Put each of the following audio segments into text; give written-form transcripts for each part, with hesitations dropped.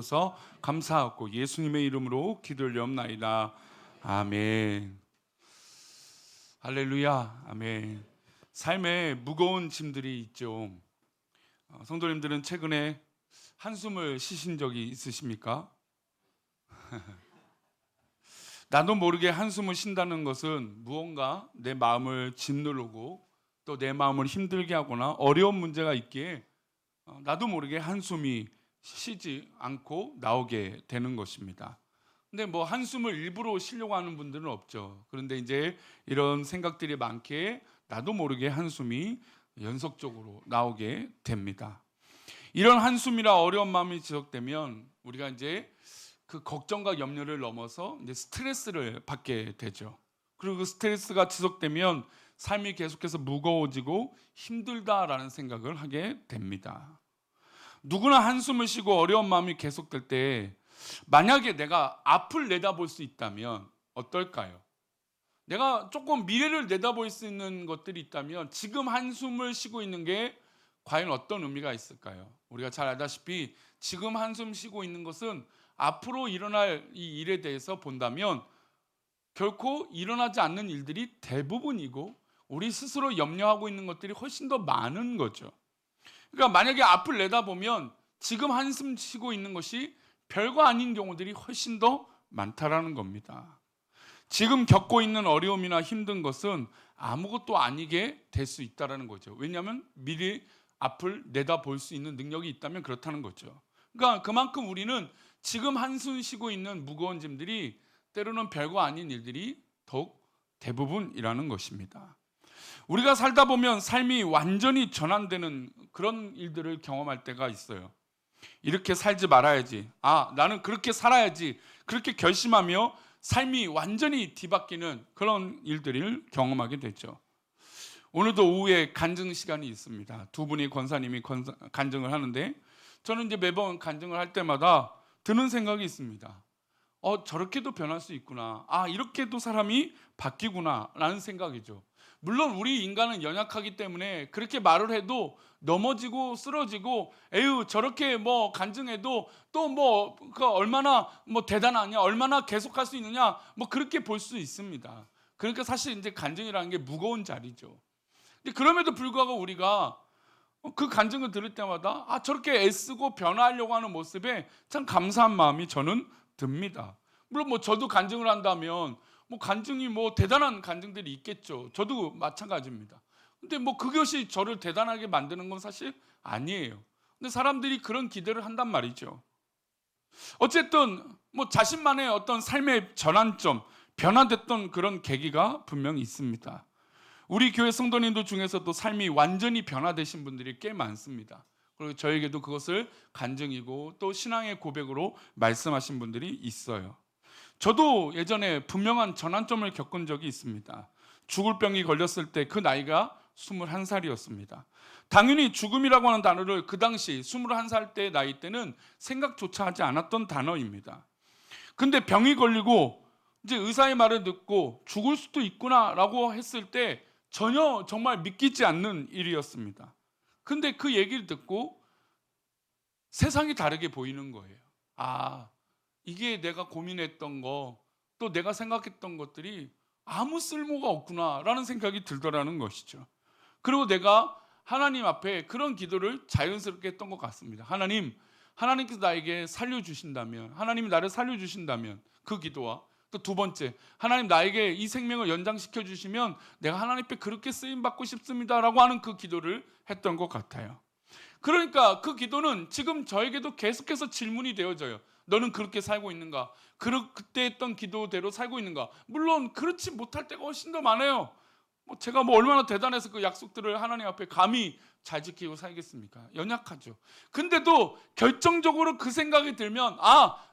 서 감사하고 예수님의 이름으로 기도를 엽나이다. 아멘. 할렐루야. 아멘. 삶에 무거운 짐들이 있죠. 성도님들은 최근에 한숨을 쉬신 적이 있으십니까? 나도 모르게 한숨을 쉰다는 것은 무언가 내 마음을 짓누르고 또 내 마음을 힘들게 하거나 어려운 문제가 있기에 나도 모르게 한숨이 쉬지 않고 나오게 되는 것입니다. 근데 뭐 한숨을 일부러 쉬려고 하는 분들은 없죠. 그런데 이제 이런 생각들이 많기에 나도 모르게 한숨이 연속적으로 나오게 됩니다. 이런 한숨이나 어려운 마음이 지속되면 우리가 이제 그 걱정과 염려를 넘어서 이제 스트레스를 받게 되죠. 그리고 그 스트레스가 지속되면 삶이 계속해서 무거워지고 힘들다라는 생각을 하게 됩니다. 누구나 한숨을 쉬고 어려운 마음이 계속될 때 만약에 내가 앞을 내다볼 수 있다면 어떨까요? 내가 조금 미래를 내다볼 수 있는 것들이 있다면 지금 한숨을 쉬고 있는 게 과연 어떤 의미가 있을까요? 우리가 잘 알다시피 지금 한숨 쉬고 있는 것은 앞으로 일어날 이 일에 대해서 본다면 결코 일어나지 않는 일들이 대부분이고 우리 스스로 염려하고 있는 것들이 훨씬 더 많은 거죠. 그러니까 만약에 앞을 내다보면 지금 한숨 쉬고 있는 것이 별거 아닌 경우들이 훨씬 더 많다라는 겁니다. 지금 겪고 있는 어려움이나 힘든 것은 아무것도 아니게 될 수 있다는 거죠. 왜냐하면 미래 앞을 내다볼 수 있는 능력이 있다면 그렇다는 거죠. 그러니까 그만큼 우리는 지금 한숨 쉬고 있는 무거운 짐들이 때로는 별거 아닌 일들이 더욱 대부분이라는 것입니다. 우리가 살다 보면 삶이 완전히 전환되는 그런 일들을 경험할 때가 있어요. 이렇게 살지 말아야지. 나는 그렇게 살아야지. 그렇게 결심하며 삶이 완전히 뒤바뀌는 그런 일들을 경험하게 되죠. 오늘도 오후에 간증 시간이 있습니다. 두 분의 권사님이 간증을 하는데 저는 이제 매번 간증을 할 때마다 드는 생각이 있습니다. 저렇게도 변할 수 있구나. 이렇게도 사람이 바뀌구나 라는 생각이죠. 물론 우리 인간은 연약하기 때문에 그렇게 말을 해도 넘어지고 쓰러지고 에휴 저렇게 뭐 간증해도 또 그 얼마나 대단하냐, 얼마나 계속할 수 있느냐 그렇게 볼 수 있습니다. 그러니까 사실 이제 간증이라는 게 무거운 자리죠. 근데 그럼에도 불구하고 우리가 그 간증을 들을 때마다 저렇게 애쓰고 변화하려고 하는 모습에 참 감사한 마음이 저는 듭니다. 물론 저도 간증을 한다면 간증이 대단한 간증들이 있겠죠. 저도 마찬가지입니다. 근데 그것이 저를 대단하게 만드는 건 사실 아니에요. 근데 사람들이 그런 기대를 한단 말이죠. 어쨌든 자신만의 어떤 삶의 전환점, 변화됐던 그런 계기가 분명히 있습니다. 우리 교회 성도님들 중에서도 삶이 완전히 변화되신 분들이 꽤 많습니다. 그리고 저에게도 그것을 간증이고 또 신앙의 고백으로 말씀하신 분들이 있어요. 저도 예전에 분명한 전환점을 겪은 적이 있습니다. 죽을 병이 걸렸을 때 그 나이가 21살이었습니다. 당연히 죽음이라고 하는 단어를 그 당시 21살 때 나이 때는 생각조차 하지 않았던 단어입니다. 근데 병이 걸리고 이제 의사의 말을 듣고 죽을 수도 있구나라고 했을 때 전혀 정말 믿기지 않는 일이었습니다. 근데 그 얘기를 듣고 세상이 다르게 보이는 거예요. 이게 내가 고민했던 거, 또 내가 생각했던 것들이 아무 쓸모가 없구나라는 생각이 들더라는 것이죠. 그리고 내가 하나님 앞에 그런 기도를 자연스럽게 했던 것 같습니다. 하나님께서 나에게 살려주신다면, 하나님이 나를 살려주신다면 그 기도와 또 두 번째, 하나님 나에게 이 생명을 연장시켜 주시면 내가 하나님 앞에 그렇게 쓰임받고 싶습니다라고 하는 그 기도를 했던 것 같아요. 그러니까 그 기도는 지금 저에게도 계속해서 질문이 되어져요. 너는 그렇게 살고 있는가? 그때 했던 기도대로 살고 있는가? 물론 그렇지 못할 때가 훨씬 더 많아요. 제가 얼마나 대단해서 그 약속들을 하나님 앞에 감히 잘 지키고 살겠습니까? 연약하죠. 근데도 결정적으로 그 생각이 들면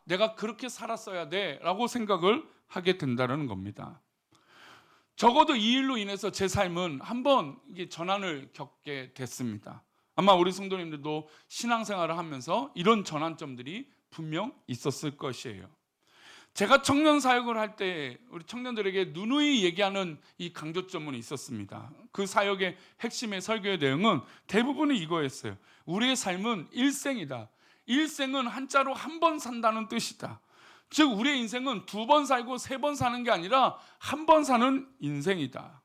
내가 그렇게 살았어야 돼 라고 생각을 하게 된다는 겁니다. 적어도 이 일로 인해서 제 삶은 한번 전환을 겪게 됐습니다. 아마 우리 성도님들도 신앙생활을 하면서 이런 전환점들이 분명 있었을 것이에요. 제가 청년 사역을 할 때 우리 청년들에게 누누이 얘기하는 이 강조점은 있었습니다. 그 사역의 핵심의 설교의 내용은 대부분이 이거였어요. 우리의 삶은 일생이다. 일생은 한자로 한 번 산다는 뜻이다. 즉 우리의 인생은 두 번 살고 세 번 사는 게 아니라 한 번 사는 인생이다.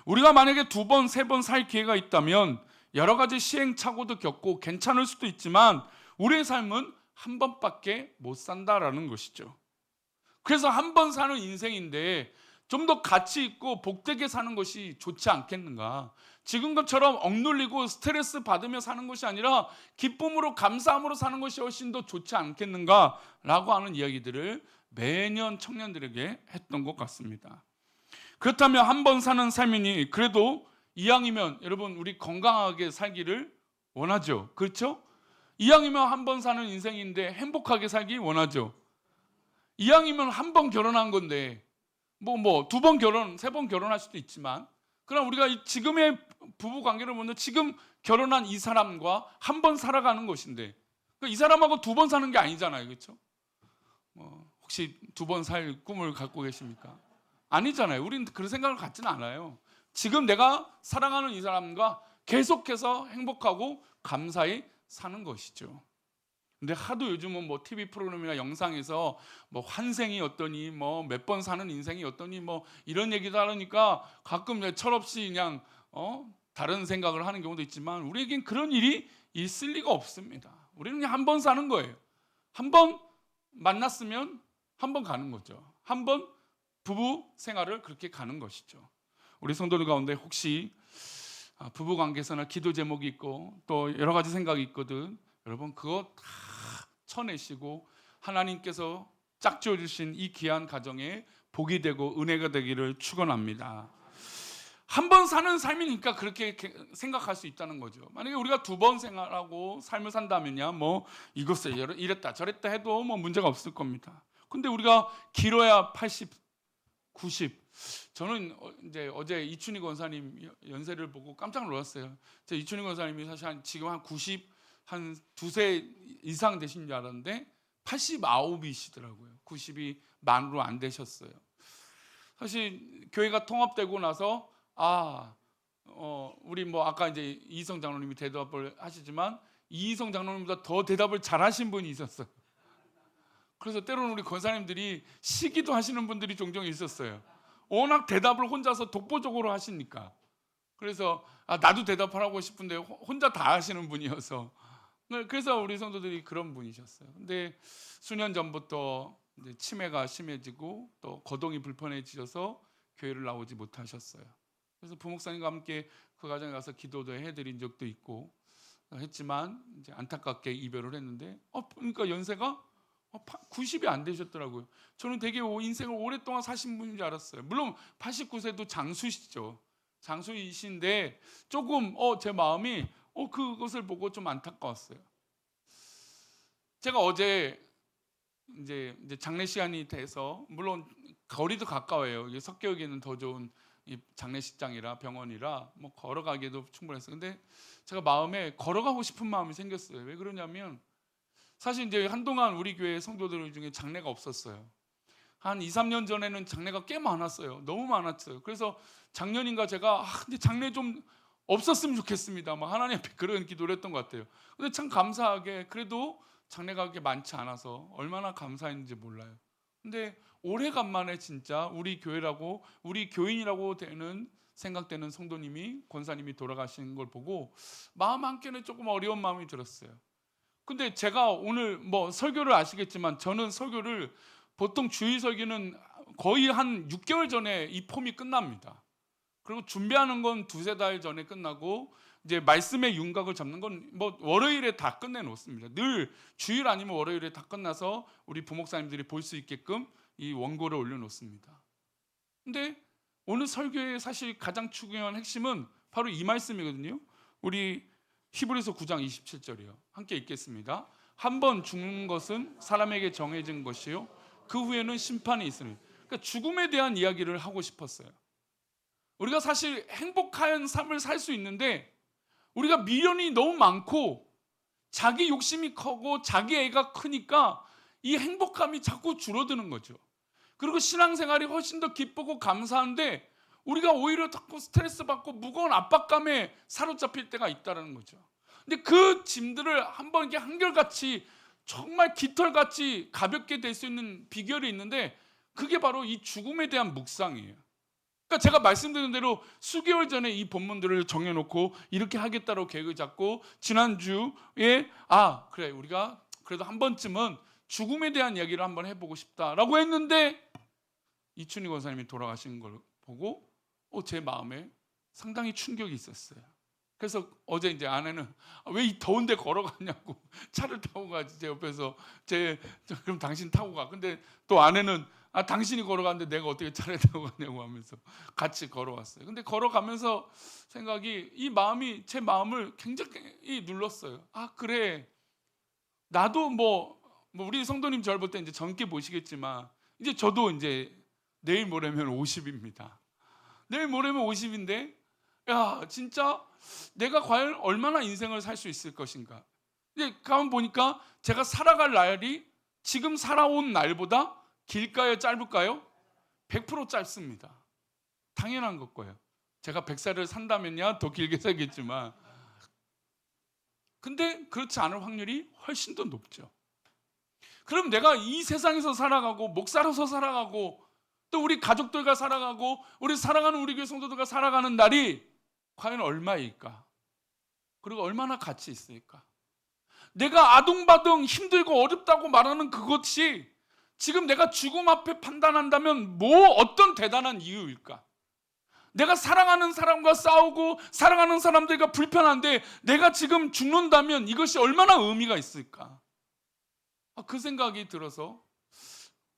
우리가 만약에 두 번, 세 번 살 기회가 있다면 여러 가지 시행착오도 겪고 괜찮을 수도 있지만 우리의 삶은 한 번밖에 못 산다라는 것이죠. 그래서 한 번 사는 인생인데 좀 더 가치 있고 복되게 사는 것이 좋지 않겠는가? 지금 것처럼 억눌리고 스트레스 받으며 사는 것이 아니라 기쁨으로 감사함으로 사는 것이 훨씬 더 좋지 않겠는가라고 하는 이야기들을 매년 청년들에게 했던 것 같습니다. 그렇다면 한 번 사는 삶이니 그래도 이왕이면 여러분 우리 건강하게 살기를 원하죠. 그렇죠? 이왕이면 한 번 사는 인생인데 행복하게 살기 원하죠. 이왕이면 한 번 결혼한 건데 두 번 결혼, 세 번 결혼할 수도 있지만 그럼 우리가 지금의 부부 관계를 보면 지금 결혼한 이 사람과 한 번 살아가는 것인데 이 사람하고 두 번 사는 게 아니잖아요. 그렇죠? 혹시 두 번 살 꿈을 갖고 계십니까? 아니잖아요. 우리는 그런 생각을 갖지는 않아요. 지금 내가 사랑하는 이 사람과 계속해서 행복하고 감사히 사는 것이죠. 근데 하도 요즘은 TV 프로그램이나 영상에서 환생이 어떠니 몇 번 사는 인생이 어떠니 이런 얘기도 하니까 가끔 철없이 그냥 다른 생각을 하는 경우도 있지만 우리에겐 그런 일이 있을 리가 없습니다. 우리는 그냥 한 번 사는 거예요. 한 번 만났으면 한 번 가는 거죠. 한 번 부부 생활을 그렇게 가는 것이죠. 우리 성도들 가운데 혹시 부부 관계에서나 기도 제목이 있고 또 여러 가지 생각이 있거든. 여러분 그거 다 쳐내시고 하나님께서 짝지어 주신 이 귀한 가정에 복이 되고 은혜가 되기를 축원합니다. 한 번 사는 삶이니까 그렇게 생각할 수 있다는 거죠. 만약에 우리가 두 번 생활하고 삶을 산다면야 이것을 이랬다 저랬다 해도 문제가 없을 겁니다. 근데 우리가 길어야 80, 90. 저는 이제 어제 이춘희 권사님 연세를 보고 깜짝 놀랐어요. 이춘희 권사님이 사실 지금 한 90, 한 두세 이상 되신 줄 알았는데 89이시더라고요. 90이 만으로 안 되셨어요. 사실 교회가 통합되고 나서 우리 아까 이제 이희성 장로님이 대답을 하시지만 이희성 장로님보다 더 대답을 잘하신 분이 있었어요. 그래서 때로는 우리 권사님들이 시기도 하시는 분들이 종종 있었어요. 워낙 대답을 혼자서 독보적으로 하시니까. 그래서 나도 대답하라고 싶은데 혼자 다 하시는 분이어서 그래서 우리 성도들이 그런 분이셨어요. 근데 수년 전부터 이제 치매가 심해지고 또 거동이 불편해지셔서 교회를 나오지 못하셨어요. 그래서 부목사님과 함께 그 가정에 가서 기도도 해드린 적도 있고 했지만 이제 안타깝게 이별을 했는데 그러니까 연세가 90이 안 되셨더라고요. 저는 되게 인생을 오랫동안 사신 분인 줄 알았어요. 물론 89세도 장수시죠. 장수이신데 조금 제 마음이 그것을 보고 좀 안타까웠어요. 제가 어제 이제 장례 시간이 돼서 물론 거리도 가까워요. 석교역에는 더 좋은 장례식장이라 병원이라 걸어가기에도 충분했어요. 근데 제가 마음에 걸어가고 싶은 마음이 생겼어요. 왜 그러냐면 사실 이제 한동안 우리 교회 성도들 중에 장례가 없었어요. 한 2, 3년 전에는 장례가 꽤 많았어요. 너무 많았어요. 그래서 작년인가 제가 근데 장례 좀 없었으면 좋겠습니다. 하나님 앞에 그런 기도를 했던 것 같아요. 근데 참 감사하게 그래도 장례가 그렇게 많지 않아서 얼마나 감사했는지 몰라요. 근데 오래간만에 진짜 우리 교회라고 우리 교인이라고 되는 생각되는 성도님이 권사님이 돌아가신 걸 보고 마음 한켠에 조금 어려운 마음이 들었어요. 근데 제가 오늘 설교를 아시겠지만 저는 설교를 보통 주일 설교는 거의 한 6개월 전에 이 폼이 끝납니다. 그리고 준비하는 건 두세 달 전에 끝나고 이제 말씀의 윤곽을 잡는 건 월요일에 다 끝내놓습니다. 늘 주일 아니면 월요일에 다 끝나서 우리 부목사님들이 볼 수 있게끔 이 원고를 올려놓습니다. 근데 오늘 설교의 사실 가장 중요한 핵심은 바로 이 말씀이거든요. 우리 히브리서 9장 27절이요. 함께 읽겠습니다. 한 번 죽는 것은 사람에게 정해진 것이요 그 후에는 심판이 있으니. 그러니까 죽음에 대한 이야기를 하고 싶었어요. 우리가 사실 행복한 삶을 살 수 있는데 우리가 미련이 너무 많고 자기 욕심이 크고 자기 애가 크니까 이 행복감이 자꾸 줄어드는 거죠. 그리고 신앙생활이 훨씬 더 기쁘고 감사한데 우리가 오히려 자꾸 스트레스 받고 무거운 압박감에 사로잡힐 때가 있다는 거죠. 근데 그 짐들을 한번 이렇게 한결같이 정말 깃털같이 가볍게 될 수 있는 비결이 있는데 그게 바로 이 죽음에 대한 묵상이에요. 그러니까 제가 말씀드린 대로 수개월 전에 이 본문들을 정해놓고 이렇게 하겠다고 계획을 잡고 지난주에 그래 우리가 그래도 한 번쯤은 죽음에 대한 이야기를 한번 해보고 싶다라고 했는데 이춘희 권사님이 돌아가신 걸 보고 제 마음에 상당히 충격이 있었어요. 그래서 어제 이제 아내는 왜 이 더운데 걸어가냐고 차를 타고 가지 제 옆에서 그럼 당신 타고 가. 근데 또 아내는 당신이 걸어가는데 내가 어떻게 차를 타고 가냐고 하면서 같이 걸어왔어요. 근데 걸어가면서 생각이 제 마음을 굉장히 눌렀어요. 그래 나도 뭐 우리 성도님 저를 볼 때 이제 젊게 보시겠지만 이제 저도 이제 내일 모레면 50입니다. 내일 모레면 50인데 진짜 내가 과연 얼마나 인생을 살 수 있을 것인가. 이제 가만 보니까 제가 살아갈 날이 지금 살아온 날보다 길까요 짧을까요? 100% 짧습니다. 당연한 것 거예요. 제가 100살을 산다면야 더 길게 살겠지만 근데 그렇지 않을 확률이 훨씬 더 높죠. 그럼 내가 이 세상에서 살아가고 목사로서 살아가고 또 우리 가족들과 살아가고 우리 사랑하는 우리 교회 성도들과 살아가는 날이 과연 얼마일까? 그리고 얼마나 가치 있을까? 내가 아둥바둥 힘들고 어렵다고 말하는 그것이 지금 내가 죽음 앞에 판단한다면 어떤 대단한 이유일까? 내가 사랑하는 사람과 싸우고 사랑하는 사람들과 불편한데 내가 지금 죽는다면 이것이 얼마나 의미가 있을까? 그 생각이 들어서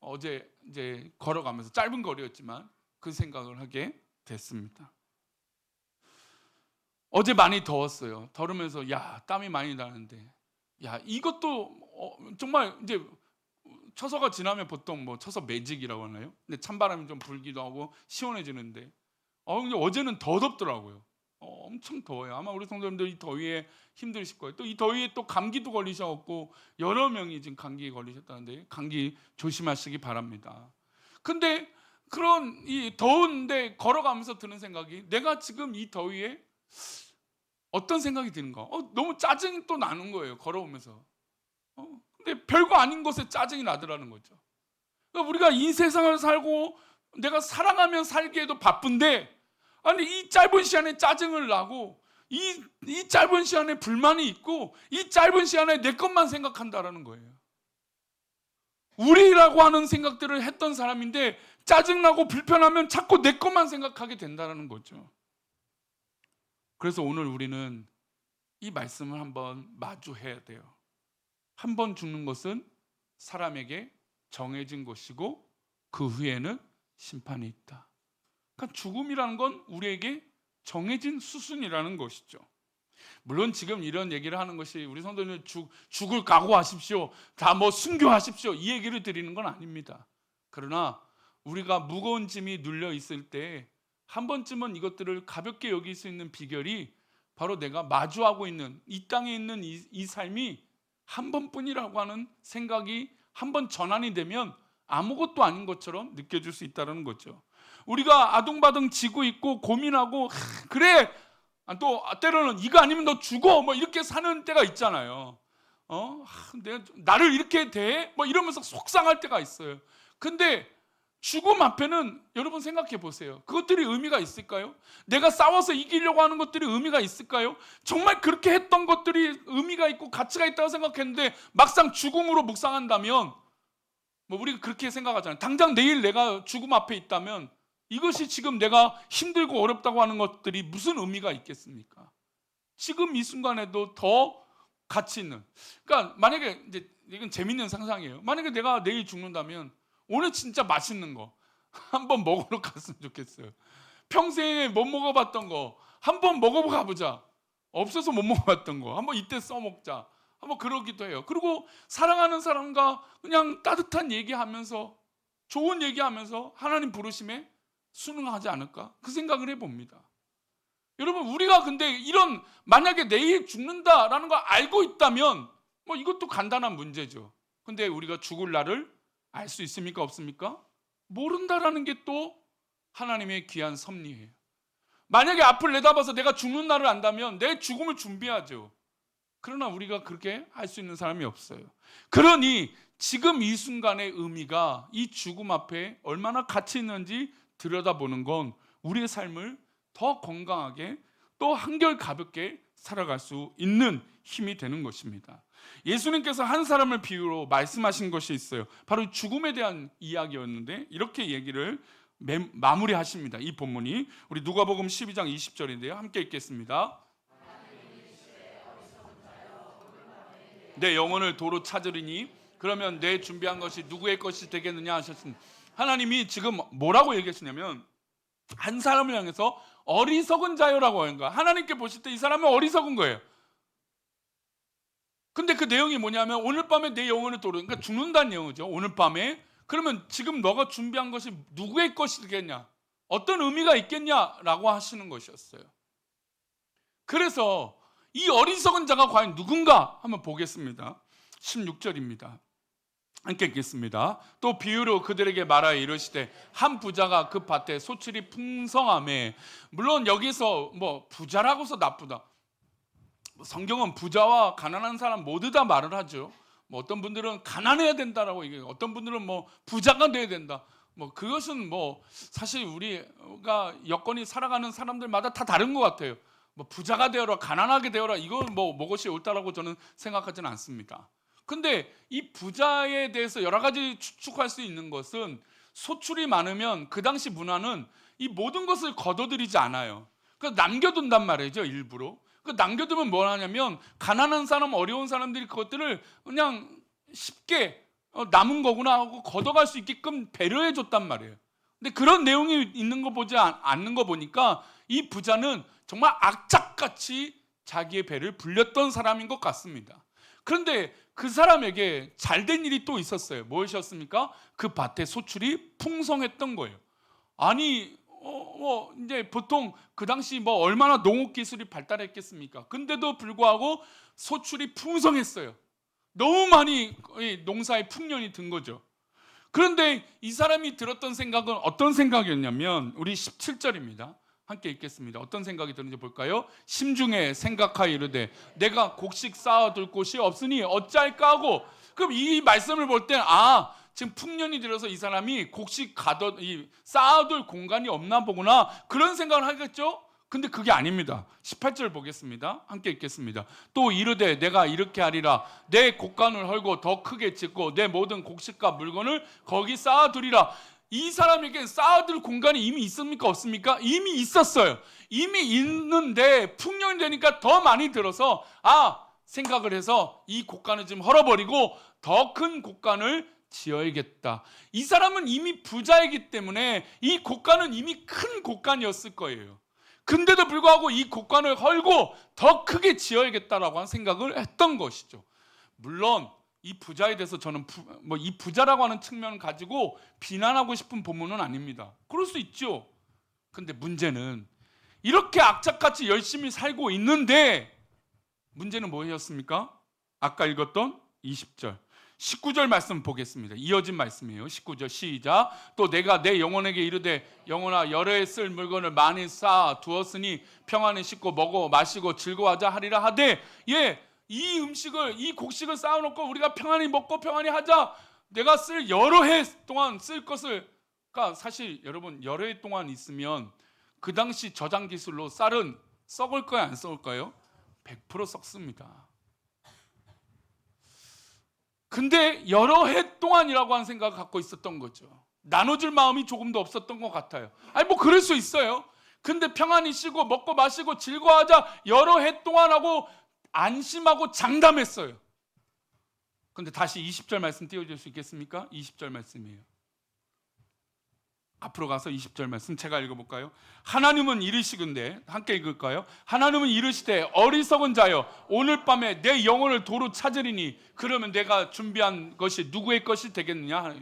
어제 이제 걸어가면서 짧은 거리였지만 그 생각을 하게 됐습니다. 어제 많이 더웠어요. 더우면서 땀이 많이 나는데 이것도 정말 이제 처서가 지나면 보통 처서 매직이라고 하나요? 근데 찬바람이 좀 불기도 하고 시원해지는데 근데 어제는 더 덥더라고요. 엄청 더워요. 아마 우리 성도님들 이 더위에 힘드실 거예요. 또 이 더위에 또 감기도 걸리셔갖고 여러 명이 지금 감기에 걸리셨다는데 감기 조심하시기 바랍니다. 근데 그런 이 더운데 걸어가면서 드는 생각이 내가 지금 이 더위에 어떤 생각이 드는가? 너무 짜증이 또 나는 거예요. 걸어오면서. 근데 별거 아닌 것에 짜증이 나더라는 거죠. 그러니까 우리가 이 세상을 살고 내가 사랑하면 살기에도 바쁜데 이 짧은 시간에 짜증을 나고 이 짧은 시간에 불만이 있고 이 짧은 시간에 내 것만 생각한다라는 거예요. 우리라고 하는 생각들을 했던 사람인데 짜증나고 불편하면 자꾸 내 것만 생각하게 된다는 거죠. 그래서 오늘 우리는 이 말씀을 한번 마주해야 돼요. 한 번 죽는 것은 사람에게 정해진 것이고 그 후에는 심판이 있다. 그러니까 죽음이라는 건 우리에게 정해진 수순이라는 것이죠. 물론 지금 이런 얘기를 하는 것이 우리 성도님들 죽을 각오하십시오, 다 순교하십시오 이 얘기를 드리는 건 아닙니다. 그러나 우리가 무거운 짐이 눌려 있을 때 한 번쯤은 이것들을 가볍게 여길 수 있는 비결이 바로 내가 마주하고 있는 이 땅에 있는 이 삶이 한 번뿐이라고 하는 생각이 한 번 전환이 되면 아무것도 아닌 것처럼 느껴질 수 있다는 거죠. 우리가 아둥바둥 지고 있고 고민하고 그래 또 때로는 이거 아니면 너 죽어 이렇게 사는 때가 있잖아요. 내가 나를 이렇게 대해 이러면서 속상할 때가 있어요. 근데 죽음 앞에는 여러분 생각해 보세요. 그것들이 의미가 있을까요? 내가 싸워서 이기려고 하는 것들이 의미가 있을까요? 정말 그렇게 했던 것들이 의미가 있고 가치가 있다고 생각했는데 막상 죽음으로 묵상한다면 우리가 그렇게 생각하잖아요. 당장 내일 내가 죽음 앞에 있다면 이것이 지금 내가 힘들고 어렵다고 하는 것들이 무슨 의미가 있겠습니까? 지금 이 순간에도 더 가치 있는. 그러니까 만약에 이제 이건 재밌는 상상이에요. 만약에 내가 내일 죽는다면 오늘 진짜 맛있는 거 한번 먹으러 갔으면 좋겠어요. 평생에 못 먹어봤던 거 한번 먹어보고 가보자. 없어서 못 먹어봤던 거 한번 이때 써먹자. 한번 그러기도 해요. 그리고 사랑하는 사람과 그냥 따뜻한 얘기하면서 좋은 얘기하면서 하나님 부르심에 순응하지 않을까? 그 생각을 해봅니다. 여러분 우리가 근데 이런 만약에 내일 죽는다라는 걸 알고 있다면 이것도 간단한 문제죠. 근데 우리가 죽을 날을 알 수 있습니까? 없습니까? 모른다라는 게 또 하나님의 귀한 섭리예요. 만약에 앞을 내다봐서 내가 죽는 날을 안다면 내 죽음을 준비하죠. 그러나 우리가 그렇게 할 수 있는 사람이 없어요. 그러니 지금 이 순간의 의미가 이 죽음 앞에 얼마나 가치 있는지 들여다보는 건 우리의 삶을 더 건강하게 또 한결 가볍게 살아갈 수 있는 힘이 되는 것입니다. 예수님께서 한 사람을 비유로 말씀하신 것이 있어요. 바로 죽음에 대한 이야기였는데 이렇게 얘기를 마무리하십니다. 이 본문이 우리 누가복음 12장 20절인데요. 함께 읽겠습니다. 내 영혼을 도로 찾으리니 그러면 내 준비한 것이 누구의 것이 되겠느냐 하셨습니다. 하나님이 지금 뭐라고 얘기하시냐면 한 사람을 향해서 어리석은 자요라고 하는 거야. 하나님께 보실 때 이 사람은 어리석은 거예요. 근데 그 내용이 뭐냐면 오늘 밤에 내 영혼을 도로, 그러니까 죽는다는 내용이죠. 오늘 밤에. 그러면 지금 너가 준비한 것이 누구의 것이 되겠냐, 어떤 의미가 있겠냐라고 하시는 것이었어요. 그래서 이 어리석은 자가 과연 누군가 한번 보겠습니다. 16절입니다. 함께 읽겠습니다. 또 비유로 그들에게 말하여 이르시되 한 부자가 그 밭에 소출이 풍성하매, 물론 여기서 뭐 부자라고서 나쁘다, 성경은 부자와 가난한 사람 모두 다 말을 하죠. 뭐 어떤 분들은 가난해야 된다라고 얘기해요. 어떤 분들은 뭐 부자가 돼야 된다. 뭐 그것은 뭐 사실 우리가 여건이 살아가는 사람들마다 다 다른 것 같아요. 뭐 부자가 되어라, 가난하게 되어라, 이건 뭐 무엇이 옳다라고 저는 생각하지는 않습니다. 근데 이 부자에 대해서 여러 가지 추측할 수 있는 것은 소출이 많으면 그 당시 문화는 이 모든 것을 거둬들이지 않아요. 그래서 남겨둔단 말이죠, 일부러. 그 남겨두면 뭘 하냐면 가난한 사람, 어려운 사람들이 그것들을 그냥 쉽게 남은 거구나 하고 걷어갈 수 있게끔 배려해 줬단 말이에요. 근데 그런 내용이 있는 거 보지 않는 거 보니까 이 부자는 정말 악착같이 자기의 배를 불렸던 사람인 것 같습니다. 그런데 그 사람에게 잘된 일이 또 있었어요. 무엇이었습니까? 그 밭에 소출이 풍성했던 거예요. 아니 이제 보통 그 당시 뭐 얼마나 농업 기술이 발달했겠습니까? 근데도 불구하고 소출이 풍성했어요. 너무 많이 농사에 풍년이 든 거죠. 그런데 이 사람이 들었던 생각은 어떤 생각이었냐면 우리 17절입니다. 함께 읽겠습니다. 어떤 생각이 드는지 볼까요? 심중에 생각하여 이르되 내가 곡식 쌓아둘 곳이 없으니 어찌할까 하고. 그럼 이 말씀을 볼 때 지금 풍년이 들어서 이 사람이 곡식 쌓아둘 공간이 없나 보구나, 그런 생각을 하겠죠. 근데 그게 아닙니다. 18절 보겠습니다. 함께 읽겠습니다. 또 이르되 내가 이렇게 하리라. 내 곡간을 헐고 더 크게 짓고 내 모든 곡식과 물건을 거기 쌓아두리라. 이 사람에게 쌓아둘 공간이 이미 있습니까? 없습니까? 이미 있었어요. 이미 있는데 풍년이 되니까 더 많이 들어서 생각을 해서 이 곡간을 좀 헐어버리고 더 큰 곡간을 지어야겠다. 이 사람은 이미 부자이기 때문에 이 곡간은 이미 큰 곡간이었을 거예요. 근데도 불구하고 이 곡간을 헐고 더 크게 지어야겠다라고 한 생각을 했던 것이죠. 물론 이 부자에 대해서 저는 이 부자라고 하는 측면을 가지고 비난하고 싶은 본문은 아닙니다. 그럴 수 있죠. 근데 문제는 이렇게 악착같이 열심히 살고 있는데 문제는 무엇이었습니까? 아까 읽었던 20절 19절 말씀 보겠습니다. 이어진 말씀이에요. 19절 시작. 또 내가 내 영혼에게 이르되 영혼아 여러 해 쓸 물건을 많이 쌓아 두었으니 평안히 씻고 먹어 마시고 즐거워하자 하리라 하되, 이 곡식을 쌓아놓고 우리가 평안히 먹고 평안히 하자. 내가 쓸 여러 해 동안 쓸 것을, 그러니까 사실 여러분 여러 해 동안 있으면 그 당시 저장 기술로 쌀은 썩을까요, 안 썩을까요? 100% 썩습니다. 근데 여러 해 동안이라고 하는 생각을 갖고 있었던 거죠. 나눠줄 마음이 조금도 없었던 것 같아요. 뭐 그럴 수 있어요. 근데 평안히 쉬고 먹고 마시고 즐거워하자 여러 해 동안 하고 안심하고 장담했어요. 근데 다시 20절 말씀 띄워줄 수 있겠습니까? 20절 말씀이에요. 앞으로 가서 20절 말씀 제가 읽어볼까요? 하나님은 이르시건대, 함께 읽을까요? 하나님은 이르시되 어리석은 자여 오늘 밤에 내 영혼을 도로 찾으리니 그러면 내가 준비한 것이 누구의 것이 되겠느냐.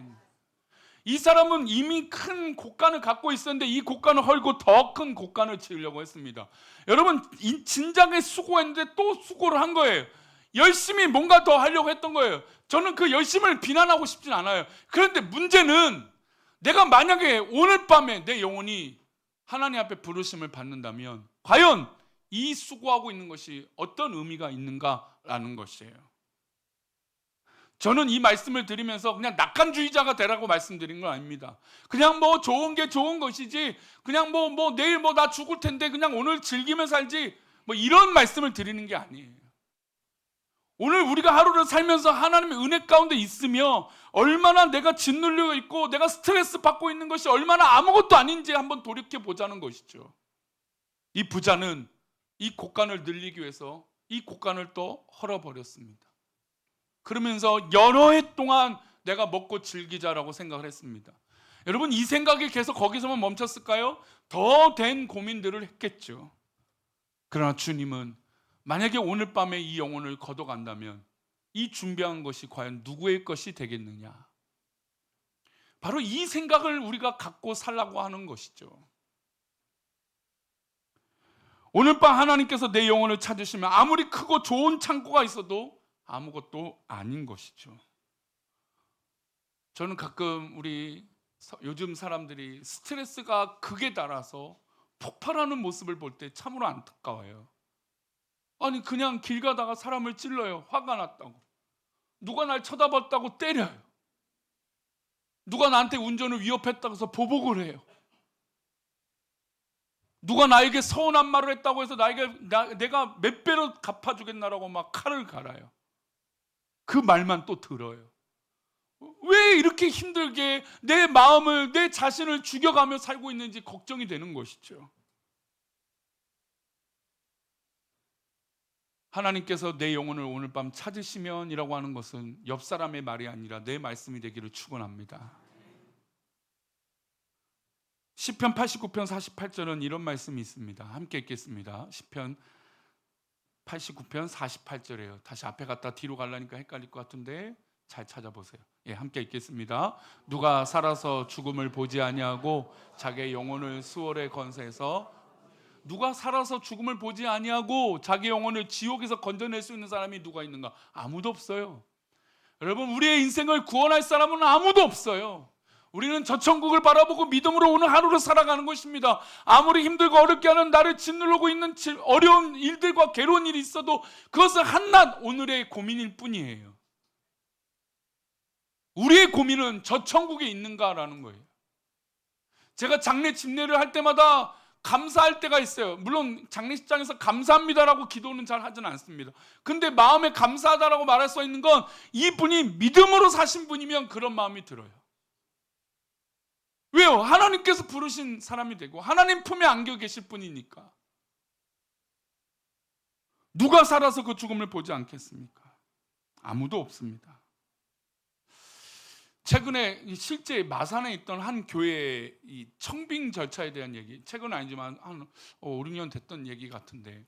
이 사람은 이미 큰 곡간을 갖고 있었는데 이 곡간을 헐고 더 큰 곡간을 지으려고 했습니다. 여러분 진작에 수고했는데 또 수고를 한 거예요. 열심히 뭔가 더 하려고 했던 거예요. 저는 그 열심을 비난하고 싶진 않아요. 그런데 문제는 내가 만약에 오늘 밤에 내 영혼이 하나님 앞에 부르심을 받는다면 과연 이 수고하고 있는 것이 어떤 의미가 있는가라는 것이에요. 저는 이 말씀을 드리면서 그냥 낙관주의자가 되라고 말씀드린 건 아닙니다. 그냥 뭐 좋은 게 좋은 것이지, 그냥 뭐 내일 뭐 나 죽을 텐데 그냥 오늘 즐기며 살지, 뭐 이런 말씀을 드리는 게 아니에요. 오늘 우리가 하루를 살면서 하나님의 은혜 가운데 있으며 얼마나 내가 짓눌려 있고 내가 스트레스 받고 있는 것이 얼마나 아무것도 아닌지 한번 돌이켜 보자는 것이죠. 이 부자는 이 곡간을 늘리기 위해서 이 곡간을 또 헐어버렸습니다. 그러면서 여러 해 동안 내가 먹고 즐기자라고 생각을 했습니다. 여러분, 이 생각이 계속 거기서만 멈췄을까요? 더 된 고민들을 했겠죠. 그러나 주님은 만약에 오늘 밤에 이 영혼을 걷어간다면 이 준비한 것이 과연 누구의 것이 되겠느냐? 바로 이 생각을 우리가 갖고 살라고 하는 것이죠. 오늘 밤 하나님께서 내 영혼을 찾으시면 아무리 크고 좋은 창고가 있어도 아무것도 아닌 것이죠. 저는 가끔 우리 요즘 사람들이 스트레스가 극에 달아서 폭발하는 모습을 볼 때 참으로 안타까워요. 아니 그냥 길 가다가 사람을 찔러요. 화가 났다고. 누가 날 쳐다봤다고 때려요. 누가 나한테 운전을 위협했다고 해서 보복을 해요. 누가 나에게 서운한 말을 했다고 해서 내가 몇 배로 갚아주겠나라고 막 칼을 갈아요. 그 말만 또 들어요. 왜 이렇게 힘들게 내 마음을, 내 자신을 죽여가며 살고 있는지 걱정이 되는 것이죠. 하나님께서 내 영혼을 오늘 밤 찾으시면이라고 하는 것은 옆 사람의 말이 아니라 내 말씀이 되기를 축원합니다. 시편 89편 48절은 이런 말씀이 있습니다. 함께 읽겠습니다. 시편 89편 48절이에요. 다시 앞에 갔다 뒤로 가려니까 헷갈릴 것 같은데 잘 찾아보세요. 예, 함께 읽겠습니다. 누가 살아서 죽음을 보지 아니하고 자기의 영혼을 수월에 건세해서, 누가 살아서 죽음을 보지 아니하고 자기 영혼을 지옥에서 건져낼 수 있는 사람이 누가 있는가? 아무도 없어요. 여러분, 우리의 인생을 구원할 사람은 아무도 없어요. 우리는 저 천국을 바라보고 믿음으로 오늘 하루를 살아가는 것입니다. 아무리 힘들고 어렵게 하는 나를 짓누르고 있는 어려운 일들과 괴로운 일이 있어도 그것은 한낱 오늘의 고민일 뿐이에요. 우리의 고민은 저 천국에 있는가라는 거예요. 제가 장례 집례를 할 때마다 감사할 때가 있어요. 물론 장례식장에서 감사합니다라고 기도는 잘 하지는 않습니다. 근데 마음에 감사하다라고 말할 수 있는 건 이분이 믿음으로 사신 분이면 그런 마음이 들어요. 왜요? 하나님께서 부르신 사람이 되고 하나님 품에 안겨 계실 분이니까. 누가 살아서 그 죽음을 보지 않겠습니까? 아무도 없습니다. 최근에 실제 마산에 있던 한 교회의 이 청빙 절차에 대한 얘기, 최근은 아니지만 한 5, 6년 됐던 얘기 같은데,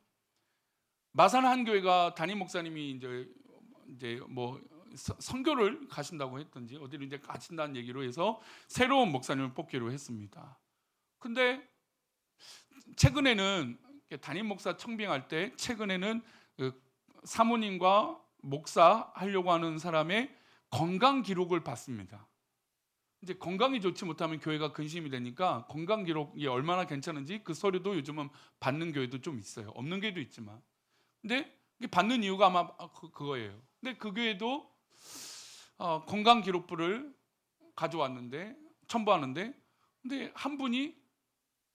마산 한 교회가 담임 목사님이 이제 뭐 선교를 가신다고 했던지 어디를 이제 가신다는 얘기로 해서 새로운 목사님을 뽑기로 했습니다. 근데 최근에는 담임 목사 청빙할 때 최근에는 그 사모님과 목사 하려고 하는 사람의 건강 기록을 받습니다. 이제 건강이 좋지 못하면 교회가 근심이 되니까 건강 기록이 얼마나 괜찮은지 그 서류도 요즘은 받는 교회도 좀 있어요. 없는 교회도 있지만. 근데 받는 이유가 아마 그거예요. 근데 그 교회도 건강 기록부를 가져왔는데, 첨부하는데, 근데 한 분이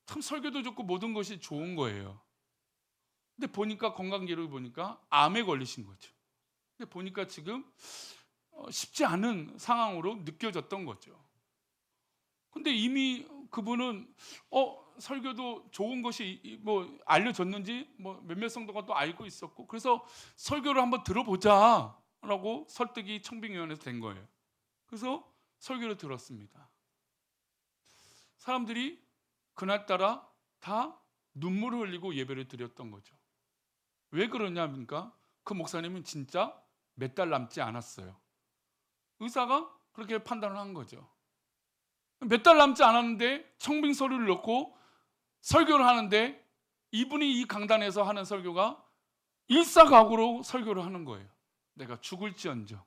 참 설교도 좋고 모든 것이 좋은 거예요. 근데 보니까 건강 기록을 보니까 암에 걸리신 거죠. 근데 보니까 지금 쉽지 않은 상황으로 느껴졌던 거죠. 근데 이미 그분은 설교도 좋은 것이 뭐 알려졌는지 뭐 몇몇 성도가 또 알고 있었고, 그래서 설교를 한번 들어보자라고 설득이 청빙위원회에서 된 거예요. 그래서 설교를 들었습니다. 사람들이 그날따라 다 눈물을 흘리고 예배를 드렸던 거죠. 왜 그러냐니까 그 목사님은 진짜 몇 달 남지 않았어요. 의사가 그렇게 판단을 한 거죠. 몇 달 남지 않았는데 청빙 서류를 넣고 설교를 하는데, 이분이 이 강단에서 하는 설교가 일사각오로 설교를 하는 거예요. 내가 죽을지언정.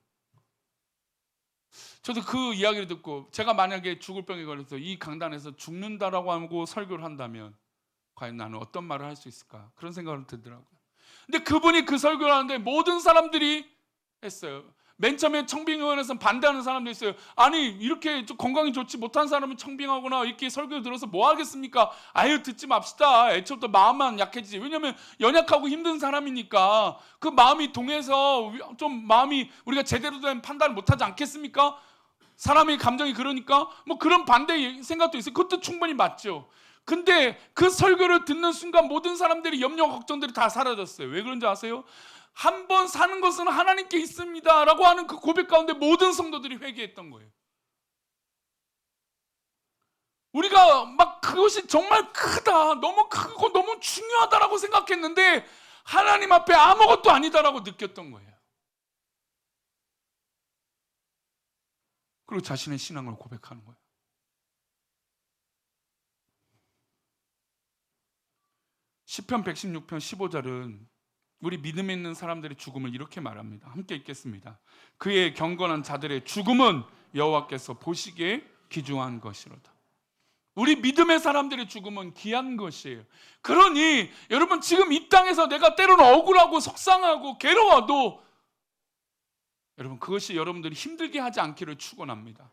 저도 그 이야기를 듣고, 제가 만약에 죽을 병에 걸려서 이 강단에서 죽는다라고 하고 설교를 한다면 과연 나는 어떤 말을 할 수 있을까? 그런 생각을 들더라고요. 근데 그분이 그 설교를 하는데 모든 사람들이 했어요. 맨 처음에 청빙의원에서 반대하는 사람도 있어요. 아니 이렇게 좀 건강이 좋지 못한 사람은 청빙하거나 이렇게 설교 들어서 뭐 하겠습니까? 아유 듣지 맙시다. 애초부터 마음만 약해지지. 왜냐하면 연약하고 힘든 사람이니까 그 마음이 동해서 좀 마음이 우리가 제대로 된 판단을 못하지 않겠습니까? 사람의 감정이 그러니까 뭐 그런 반대 생각도 있어요. 그것도 충분히 맞죠. 근데 그 설교를 듣는 순간 모든 사람들이 염려 걱정들이 다 사라졌어요. 왜 그런지 아세요? 한 번 사는 것은 하나님께 있습니다 라고 하는 그 고백 가운데 모든 성도들이 회개했던 거예요. 우리가 막 그것이 정말 크다, 너무 크고 너무 중요하다라고 생각했는데 하나님 앞에 아무것도 아니다라고 느꼈던 거예요. 그리고 자신의 신앙을 고백하는 거예요. 시편 116편 15절은 우리 믿음에 있는 사람들의 죽음을 이렇게 말합니다. 함께 읽겠습니다. 그의 경건한 자들의 죽음은 여호와께서 보시기에 귀중한 것이로다. 우리 믿음의 사람들의 죽음은 귀한 것이에요. 그러니 여러분 지금 이 땅에서 내가 때로는 억울하고 속상하고 괴로워도 여러분 그것이 여러분들이 힘들게 하지 않기를 축원합니다.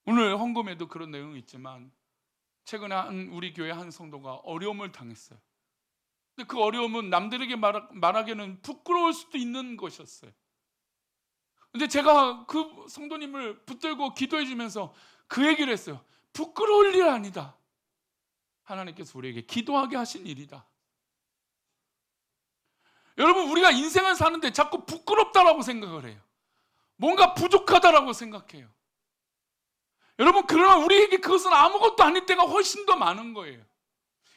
오늘 헌금에도 그런 내용이 있지만 최근에 우리 교회 한 성도가 어려움을 당했어요. 근데 그 어려움은 남들에게 말하기에는 부끄러울 수도 있는 것이었어요. 근데 제가 그 성도님을 붙들고 기도해 주면서 그 얘기를 했어요. 부끄러울 일 아니다. 하나님께서 우리에게 기도하게 하신 일이다. 여러분 우리가 인생을 사는데 자꾸 부끄럽다라고 생각을 해요. 뭔가 부족하다라고 생각해요. 여러분 그러나 우리에게 그것은 아무것도 아닐 때가 훨씬 더 많은 거예요.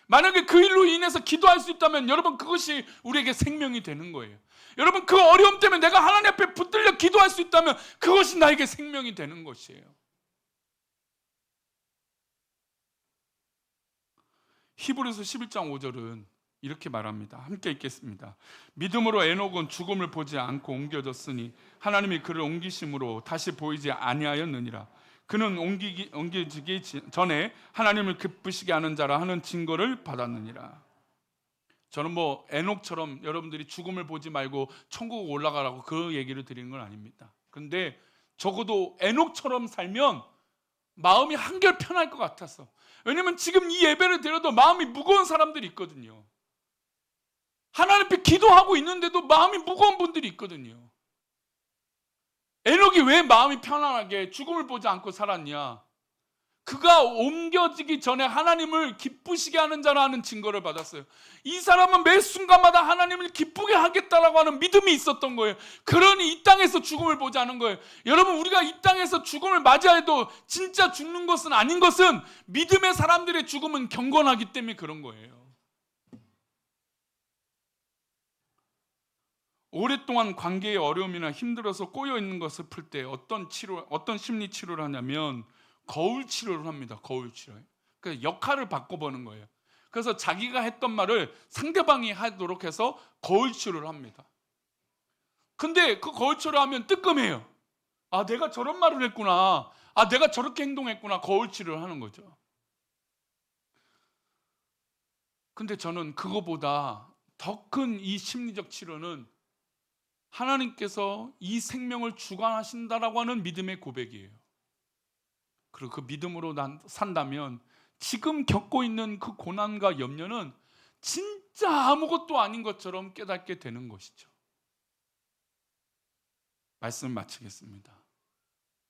만약에 그 일로 인해서 기도할 수 있다면 여러분 그것이 우리에게 생명이 되는 거예요. 여러분 그 어려움 때문에 내가 하나님 앞에 붙들려 기도할 수 있다면 그것이 나에게 생명이 되는 것이에요. 히브리서 11장 5절은 이렇게 말합니다. 함께 읽겠습니다. 믿음으로 에녹은 죽음을 보지 않고 옮겨졌으니 하나님이 그를 옮기심으로 다시 보이지 아니하였느니라. 그는 옮겨지기 전에 하나님을 기쁘시게 하는 자라 하는 증거를 받았느니라. 저는 뭐 에녹처럼 여러분들이 죽음을 보지 말고 천국 올라가라고 그 얘기를 드리는 건 아닙니다. 그런데 적어도 에녹처럼 살면 마음이 한결 편할 것 같아서. 왜냐면 지금 이 예배를 드려도 마음이 무거운 사람들이 있거든요. 하나님 앞에 기도하고 있는데도 마음이 무거운 분들이 있거든요. 에녹이 왜 마음이 편안하게 죽음을 보지 않고 살았냐? 그가 옮겨지기 전에 하나님을 기쁘시게 하는 자라는 증거를 받았어요. 이 사람은 매 순간마다 하나님을 기쁘게 하겠다라고 하는 믿음이 있었던 거예요. 그러니 이 땅에서 죽음을 보지 않은 거예요. 여러분 우리가 이 땅에서 죽음을 맞이해도 진짜 죽는 것은 아닌 것은 믿음의 사람들의 죽음은 경건하기 때문에 그런 거예요. 오랫동안 관계의 어려움이나 힘들어서 꼬여 있는 것을 풀 때 어떤 심리 치료를 하냐면 거울 치료를 합니다. 거울 치료. 그래서 역할을 바꿔보는 거예요. 그래서 자기가 했던 말을 상대방이 하도록 해서 거울 치료를 합니다. 근데 그 거울 치료를 하면 뜨끔해요. 아, 내가 저런 말을 했구나. 아, 내가 저렇게 행동했구나. 거울 치료를 하는 거죠. 근데 저는 그거보다 더 큰 이 심리적 치료는 하나님께서 이 생명을 주관하신다라고 하는 믿음의 고백이에요. 그리고 그 믿음으로 산다면 지금 겪고 있는 그 고난과 염려는 진짜 아무것도 아닌 것처럼 깨닫게 되는 것이죠. 말씀을 마치겠습니다.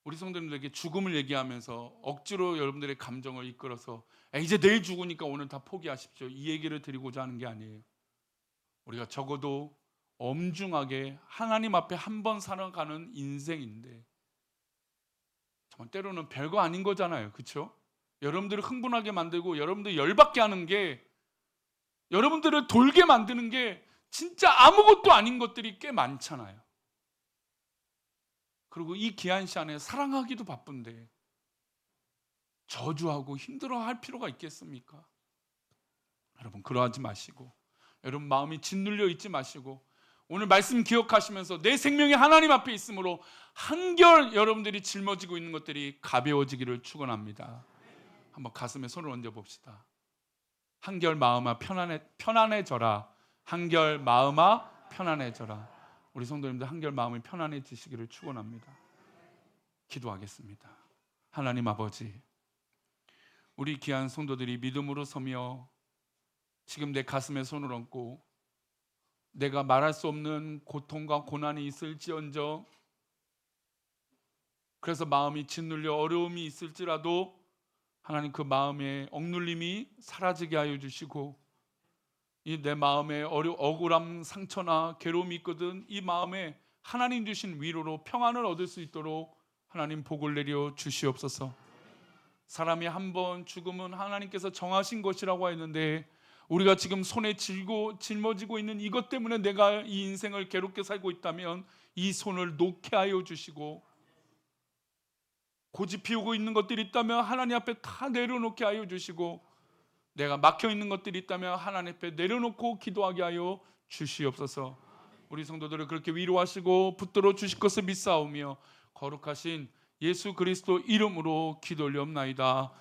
우리 성도님들에게 죽음을 얘기하면서 억지로 여러분들의 감정을 이끌어서 이제 내일 죽으니까 오늘 다 포기하십시오, 이 얘기를 드리고자 하는 게 아니에요. 우리가 적어도 엄중하게 하나님 앞에 한 번 살아가는 인생인데 정말 때로는 별거 아닌 거잖아요. 그렇죠? 여러분들을 흥분하게 만들고 여러분들 열받게 하는 게, 여러분들을 돌게 만드는 게 진짜 아무것도 아닌 것들이 꽤 많잖아요. 그리고 이 귀한 시간에 사랑하기도 바쁜데 저주하고 힘들어할 필요가 있겠습니까? 여러분 그러하지 마시고, 여러분 마음이 짓눌려 있지 마시고 오늘 말씀 기억하시면서 내 생명이 하나님 앞에 있으므로 한결 여러분들이 짊어지고 있는 것들이 가벼워지기를 축원합니다. 한번 가슴에 손을 얹어 봅시다. 한결 마음아 편안해져라. 한결 마음아 편안해져라. 우리 성도님들 한결 마음이 편안해지시기를 축원합니다. 기도하겠습니다. 하나님 아버지, 우리 귀한 성도들이 믿음으로 서며 지금 내 가슴에 손을 얹고 내가 말할 수 없는 고통과 고난이 있을지언정, 그래서 마음이 짓눌려 어려움이 있을지라도 하나님 그 마음의 억눌림이 사라지게 하여 주시고, 이 내 마음에 억울함, 상처나 괴로움이 있거든 이 마음에 하나님 주신 위로로 평안을 얻을 수 있도록 하나님 복을 내려 주시옵소서. 사람이 한 번 죽으면 하나님께서 정하신 것이라고 했는데, 우리가 지금 손에 짊어지고 있는 이것 때문에 내가 이 인생을 괴롭게 살고 있다면 이 손을 놓게 하여 주시고, 고집 피우고 있는 것들이 있다면 하나님 앞에 다 내려놓게 하여 주시고, 내가 막혀 있는 것들이 있다면 하나님 앞에 내려놓고 기도하게 하여 주시옵소서. 우리 성도들을 그렇게 위로하시고 붙들어 주실 것을 믿사오며 거룩하신 예수 그리스도 이름으로 기도 올리옵나이다.